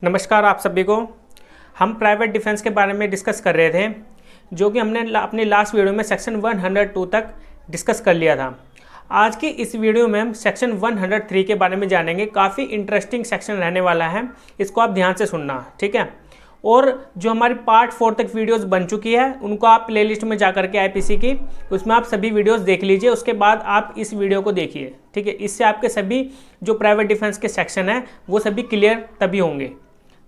नमस्कार आप सभी को। हम प्राइवेट डिफेंस के बारे में डिस्कस कर रहे थे, जो कि हमने अपनी लास्ट वीडियो में सेक्शन 102 तक डिस्कस कर लिया था। आज की इस वीडियो में हम सेक्शन 103 के बारे में जानेंगे। काफ़ी इंटरेस्टिंग सेक्शन रहने वाला है, इसको आप ध्यान से सुनना, ठीक है। और जो हमारी पार्ट 4 तक वीडियोस बन चुकी है, उनको आप प्लेलिस्ट में जा करके आईपीसी की, उसमें आप सभी वीडियोस देख लीजिए। उसके बाद आप इस वीडियो को देखिए, ठीक है। इससे आपके सभी जो प्राइवेट डिफेंस के सेक्शन हैं वो सभी क्लियर तभी होंगे।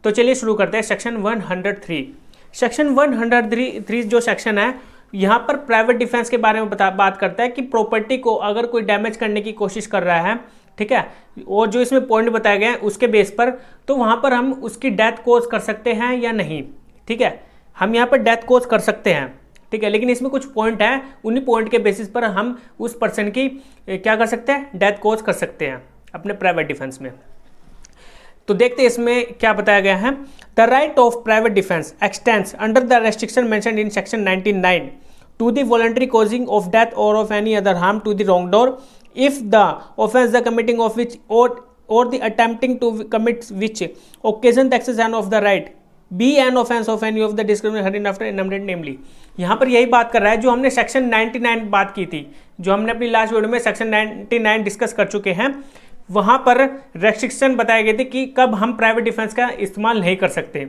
तो चलिए शुरू करते हैं। सेक्शन 103। सेक्शन 103 जो सेक्शन है, यहाँ पर प्राइवेट डिफेंस के बारे में बात करता है कि प्रॉपर्टी को अगर कोई डैमेज करने की कोशिश कर रहा है, ठीक है, और जो इसमें पॉइंट बताए गए हैं उसके बेस पर, तो वहाँ पर हम उसकी डेथ कोज कर सकते हैं या नहीं, ठीक है। हम यहाँ पर डेथ कोज कर सकते हैं, ठीक है, लेकिन इसमें कुछ पॉइंट है, उन्हीं पॉइंट के बेसिस पर हम उस पर्सन की क्या कर सकते हैं, डेथ कोज कर सकते हैं अपने प्राइवेट डिफेंस में। तो देखते हैं इसमें क्या बताया गया है। The right of private defence extends under the restriction mentioned in section 99 to the voluntary causing of death or of any other harm to the wrongdoer if the offence the committing of which or the attempting to commit which occasion the exercise of the right be an offence of any of the discrimination hereinafter enumerated namely. यहाँ पर यही बात कर रहा है जो हमने section 99 बात की थी, जो हमने अपनी लास्ट वीडियो में सेक्शन 99 डिस्कस कर चुके हैं। वहाँ पर रेस्ट्रिक्शन बताए गए थे कि कब हम प्राइवेट डिफेंस का इस्तेमाल नहीं कर सकते।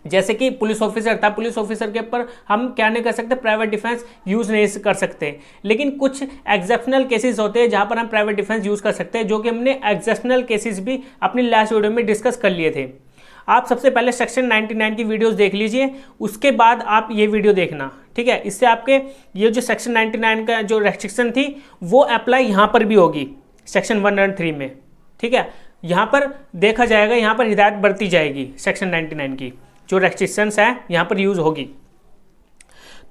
जैसे कि पुलिस ऑफिसर था, पुलिस ऑफिसर के ऊपर हम क्या नहीं कर सकते, प्राइवेट डिफेंस यूज़ नहीं कर सकते। लेकिन कुछ एग्जेप्शनल केसेस होते हैं जहाँ पर हम प्राइवेट डिफेंस यूज़ कर सकते हैं, जो कि हमने एग्जेप्शनल केसेस भी अपनी लास्ट वीडियो में डिस्कस कर लिए थे। आप सबसे पहले सेक्शन 99 की वीडियोस देख लीजिए, उसके बाद आप ये वीडियो देखना, ठीक है। इससे आपके ये जो सेक्शन 99 का जो रेस्ट्रिक्शन थी वो अप्लाई यहाँ पर भी होगी सेक्शन 103 में, ठीक है। यहाँ पर देखा जाएगा, यहाँ पर हिदायत बरती जाएगी सेक्शन 99 की, जो रेस्ट्रिक्शंस है यहाँ पर यूज़ होगी।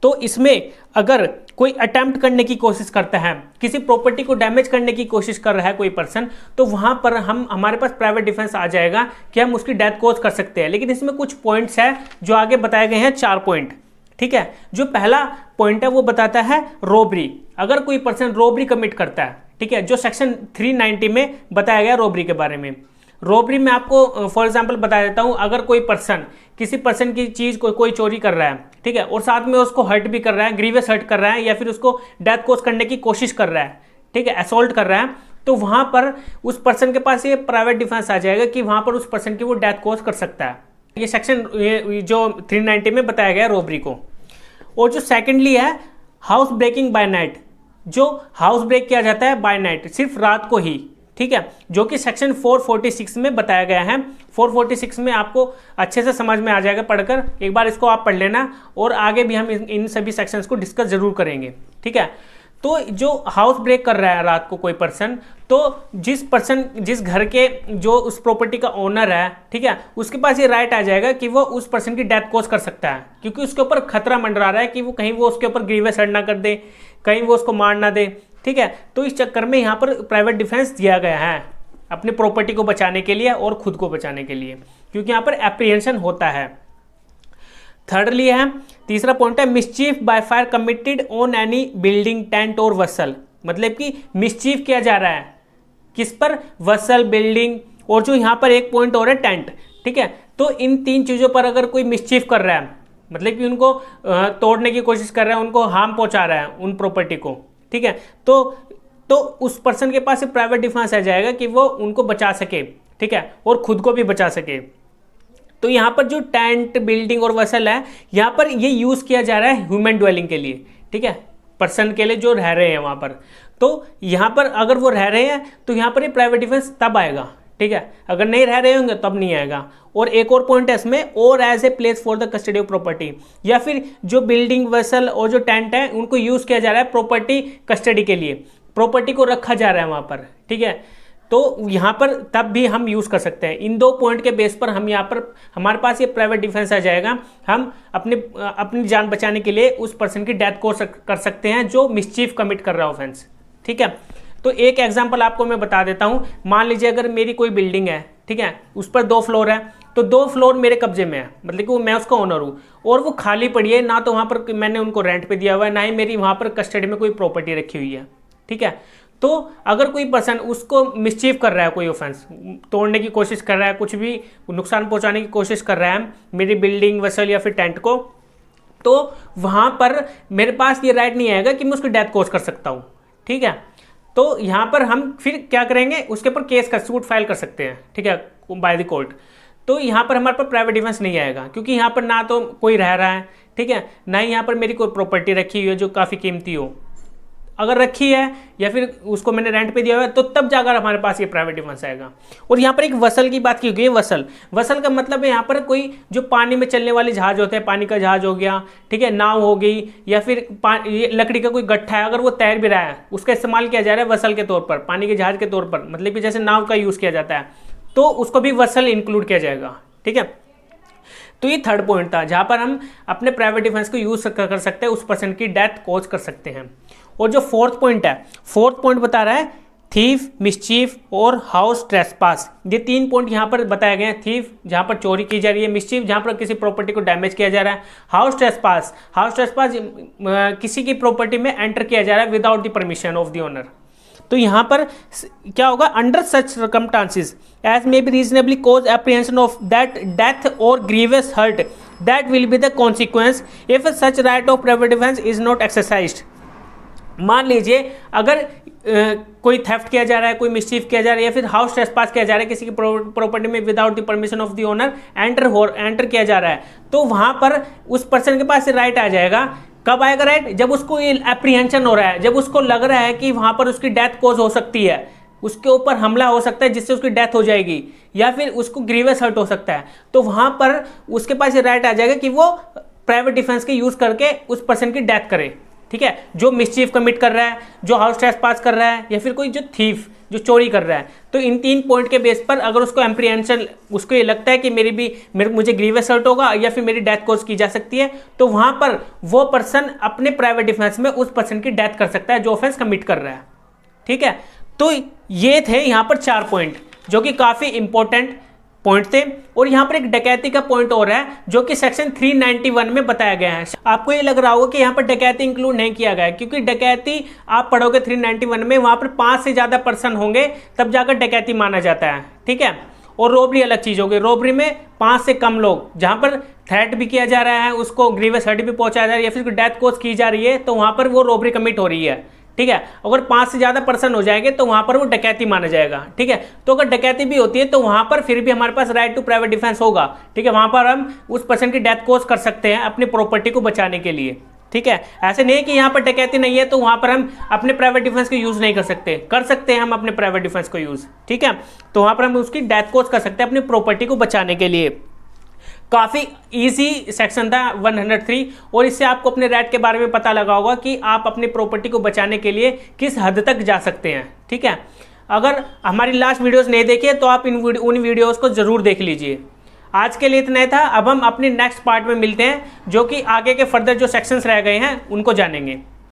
तो इसमें अगर कोई अटेम्प्ट करने की कोशिश करता है, किसी प्रॉपर्टी को डैमेज करने की कोशिश कर रहा है कोई पर्सन, तो वहाँ पर हमारे पास प्राइवेट डिफेंस आ जाएगा कि हम उसकी डेथ कोज कर सकते हैं। लेकिन इसमें कुछ पॉइंट्स है जो आगे बताए गए हैं, 4 पॉइंट, ठीक है। जो पहला पॉइंट है वो बताता है रॉबरी। अगर कोई पर्सन रॉबरी कमिट करता है, ठीक है, जो सेक्शन 390 में बताया गया रॉबरी के बारे में। रॉबरी में आपको फॉर एग्जांपल बता देता हूं, अगर कोई पर्सन किसी पर्सन की चीज़ कोई चोरी कर रहा है, ठीक है, और साथ में उसको हर्ट भी कर रहा है, ग्रीवियस हर्ट कर रहा है, या फिर उसको डेथ कोज करने की कोशिश कर रहा है, ठीक है, असॉल्ट कर रहा है, तो वहां पर उस पर्सन के पास ये प्राइवेट डिफेंस आ जाएगा कि वहां पर उस पर्सन की वो डेथ कोज कर सकता है। ये सेक्शन जो 390 में बताया गया रॉबरी को। और जो सेकेंडली है हाउस ब्रेकिंग बाय नाइट, जो हाउस ब्रेक किया जाता है बाय नाइट, सिर्फ रात को ही, ठीक है, जो कि सेक्शन 446 में बताया गया है। 446 में आपको अच्छे से समझ में आ जाएगा पढ़कर, एक बार इसको आप पढ़ लेना, और आगे भी हम इन सभी सेक्शंस को डिस्कस जरूर करेंगे, ठीक है। तो जो हाउस ब्रेक कर रहा है रात को कोई पर्सन, तो जिस घर के जो उस प्रॉपर्टी का ओनर है, ठीक है, उसके पास ये राइट आ जाएगा कि वो उस पर्सन की डेथ कोज कर सकता है, क्योंकि उसके ऊपर खतरा मंडरा रहा है कि वो कहीं वो उसके ऊपर ग्रीवियस हर्ट ना कर दे, कहीं वो उसको मार ना दे, ठीक है। तो इस चक्कर में यहाँ पर प्राइवेट डिफेंस दिया गया है अपनी प्रॉपर्टी को बचाने के लिए और खुद को बचाने के लिए, क्योंकि यहाँ पर एप्रीहेंशन होता है। थर्डली है, तीसरा पॉइंट है mischief by fire committed on any building, tent और वसल। मतलब कि मिसचीफ किया जा रहा है किस पर, वसल, बिल्डिंग, और जो यहाँ पर एक पॉइंट और है टेंट, ठीक है। तो इन 3 चीज़ों पर अगर कोई मिसचीफ कर रहा है, मतलब कि उनको तोड़ने की कोशिश कर रहा है, उनको हार्म पहुंचा रहा है उन प्रॉपर्टी को, ठीक है, तो उस पर्सन के पास प्राइवेट डिफेंस आ जाएगा कि वो उनको बचा सके, ठीक है, और खुद को भी बचा सके। तो यहाँ पर जो टेंट, बिल्डिंग और वसल है, यहाँ पर ये यूज़ किया जा रहा है ह्यूमन ड्वेलिंग के लिए, ठीक है, पर्सन के लिए जो रह रहे हैं वहाँ पर। तो यहाँ पर अगर वो रह रहे हैं तो यहाँ पर ये प्राइवेट डिफेंस तब आएगा, ठीक है। अगर नहीं रह रहे होंगे तब नहीं आएगा। और एक और पॉइंट है इसमें, और as a place for the custody of property, या फिर जो बिल्डिंग, वसल और जो टेंट है उनको यूज़ किया जा रहा है प्रॉपर्टी कस्टडी के लिए, प्रॉपर्टी को रखा जा रहा है वहाँ पर, ठीक है। तो यहाँ पर तब भी हम यूज़ कर सकते हैं। इन 2 पॉइंट के बेस पर हम यहाँ पर हमारे पास ये प्राइवेट डिफेंस आ जाएगा। हम अपनी जान बचाने के लिए उस पर्सन की डेथ को कर सकते हैं जो मिसचीफ कमिट कर रहा है ऑफेंस, ठीक है। तो एक एग्जांपल आपको मैं बता देता हूँ। मान लीजिए अगर मेरी कोई बिल्डिंग है, ठीक है, उस पर 2 फ्लोर है, तो 2 फ्लोर मेरे कब्जे में है, मतलब कि मैं उसका ओनर हूँ, और वो खाली पड़ी है, ना तो वहाँ पर मैंने उनको रेंट पे दिया हुआ है, ना ही मेरी वहाँ पर कस्टडी में कोई प्रॉपर्टी रखी हुई है, ठीक है। तो अगर कोई पर्सन उसको मिसचीव कर रहा है, कोई ऑफेंस तोड़ने की कोशिश कर रहा है, कुछ भी नुकसान पहुंचाने की कोशिश कर रहा है मेरी बिल्डिंग, वेसल या फिर टेंट को, तो वहां पर मेरे पास ये राइट नहीं आएगा कि मैं उसकी डेथ कॉज कर सकता हूँ। ठीक है, तो यहाँ पर हम फिर क्या करेंगे, उसके ऊपर केस का सूट फाइल कर सकते हैं, ठीक है, बाय द कोर्ट। तो यहाँ पर हमारे पास प्राइवेट डिफेंस नहीं आएगा, क्योंकि यहाँ पर ना तो कोई रह रहा है, ठीक है, ना ही यहाँ पर मेरी कोई प्रॉपर्टी रखी हुई है जो काफ़ी कीमती हो। अगर रखी है या फिर उसको मैंने रेंट पे दिया हुआ है तो तब जाकर हमारे पास ये प्राइवेट डिफेंस आएगा। और यहाँ पर एक वसल की बात की गई है। वसल का मतलब है यहाँ पर कोई जो पानी में चलने वाले जहाज होते हैं, पानी का जहाज हो गया, ठीक है, नाव हो गई, या फिर ये लकड़ी का कोई गट्ठा है, अगर वो तैर भी रहा है उसका इस्तेमाल किया जा रहा है वसल के तौर पर, पानी के जहाज के तौर पर, मतलब कि जैसे नाव का यूज़ किया जाता है, तो उसको भी वसल इंक्लूड किया जाएगा। ठीक है, तो ये थर्ड पॉइंट था जहां पर हम अपने प्राइवेट डिफेंस को यूज कर सकते हैं, उस पर्सन की डेथ कॉज कर सकते हैं। और जो फोर्थ पॉइंट है, फोर्थ पॉइंट बता रहा है थीफ, मिसचीफ और हाउस ट्रेसपास। ये 3 पॉइंट यहाँ पर बताए गए हैं। थीफ जहाँ पर चोरी की जा रही है, मिसचीफ जहाँ पर किसी प्रॉपर्टी को डैमेज किया जा रहा है, हाउस ट्रेसपास किसी की प्रॉपर्टी में एंटर किया जा रहा है without the permission of the owner. तो यहाँ पर क्या होगा, under such circumstances as may be reasonably cause apprehension of that death or grievous hurt that will be the consequence if such right of private defence is not exercised. मान लीजिए अगर कोई theft किया जा रहा है, कोई मिसचीफ किया जा रहा है, या फिर हाउस ट्रेसपास किया जा रहा है, किसी की प्रॉपर्टी में without the permission of the owner enter किया जा रहा है, तो वहां पर उस पर्सन के पास राइट आ जाएगा। कब आएगा राइट? जब उसको ये एप्रीहेंशन हो रहा है, जब उसको लग रहा है कि वहां पर उसकी डेथ कॉज हो सकती है, उसके ऊपर हमला हो सकता है जिससे उसकी डेथ हो जाएगी, या फिर उसको ग्रीवियस हर्ट हो सकता है, तो वहां पर उसके पास ये राइट आ जाएगा कि वो प्राइवेट डिफेंस के यूज करके उस पर्सन की डेथ करे। ठीक है, जो मिसचीफ कमिट कर रहा है, जो हाउस ट्रेसपास कर रहा है, या फिर कोई जो थीफ जो चोरी कर रहा है, तो इन 3 पॉइंट के बेस पर अगर उसको एप्रीहेंशन, उसको ये लगता है कि मुझे ग्रीवियस हर्ट होगा या फिर मेरी डेथ कॉज की जा सकती है, तो वहां पर वो पर्सन अपने प्राइवेट डिफेंस में उस पर्सन की डेथ कर सकता है जो ऑफेंस कमिट कर रहा है। ठीक है, तो ये थे यहाँ पर 4 पॉइंट जो कि काफी इंपॉर्टेंट पॉइंट थे। और यहाँ पर एक डकैती का पॉइंट और है जो कि सेक्शन 391 में बताया गया है। आपको ये लग रहा होगा कि यहाँ पर डकैती इंक्लूड नहीं किया गया है, क्योंकि डकैती आप पढ़ोगे 391 में, वहां पर 5 से ज्यादा पर्सन होंगे तब जाकर डकैती माना जाता है। ठीक है, और रॉबरी अलग चीज होगी। रॉबरी में 5 से कम लोग, जहां पर थ्रेट भी किया जा रहा है, उसको ग्रीवियस हर्ट भी पहुंचाया जा रहा है, या फिर डेथ कॉज की जा रही है, तो वहां पर वो रॉबरी कमिट हो रही है। ठीक है, अगर 5 से ज्यादा पर्सन हो जाएंगे तो वहां पर वो डकैती माना जाएगा। ठीक है, तो अगर डकैती भी होती है तो वहां पर फिर भी हमारे पास राइट टू प्राइवेट डिफेंस होगा। ठीक है, वहां पर हम उस पर्सन की डेथ कॉज कर सकते हैं अपनी प्रॉपर्टी को बचाने के लिए। ठीक है, ऐसे नहीं कि यहाँ पर डकैती नहीं है तो वहां पर हम अपने प्राइवेट डिफेंस को यूज नहीं कर सकते हैं हम अपने प्राइवेट डिफेंस को यूज। ठीक है, तो वहां पर हम उसकी डेथ कॉज कर सकते हैं अपनी प्रॉपर्टी को बचाने के लिए। काफ़ी इजी सेक्शन था 103, और इससे आपको अपने राइट के बारे में पता लगा होगा कि आप अपनी प्रॉपर्टी को बचाने के लिए किस हद तक जा सकते हैं। ठीक है, अगर हमारी लास्ट वीडियोस नहीं देखी तो आप उन वीडियोस को जरूर देख लीजिए। आज के लिए इतना ही था। अब हम अपने नेक्स्ट पार्ट में मिलते हैं, जो कि आगे के फर्दर जो सेक्शंस रह गए हैं उनको जानेंगे।